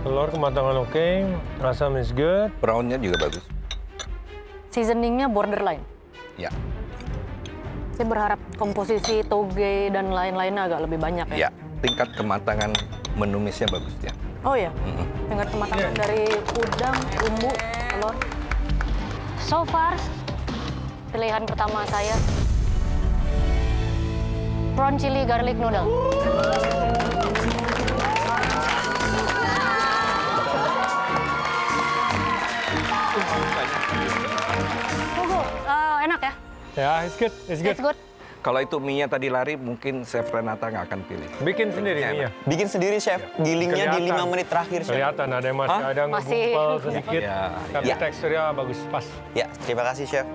Telur kematangan oke, asam is good. Brownnya juga bagus. Seasoningnya borderline. Ya, Saya berharap komposisi toge dan lain-lainnya agak lebih banyak ya. ya. Tingkat kematangan menumisnya bagus ya. Oh ya, tingkat kematangan dari udang, bumbu, telur. So far, pilihan pertama saya prawn chili garlic noodle. Enak ya? Ya, it's good, it's good. It's good. Kalau itu mie-nya tadi lari, mungkin Chef Renata nggak akan pilih. Bikin sendiri Enak. mie-nya. Bikin sendiri, Chef. Gilingnya di Kelihatan. 5 menit terakhir, Chef. Kelihatan ada yang masih Hah? ada Masih- ngegumpal sedikit, Ya, tapi ya. teksturnya bagus, pas. Ya, terima kasih, Chef.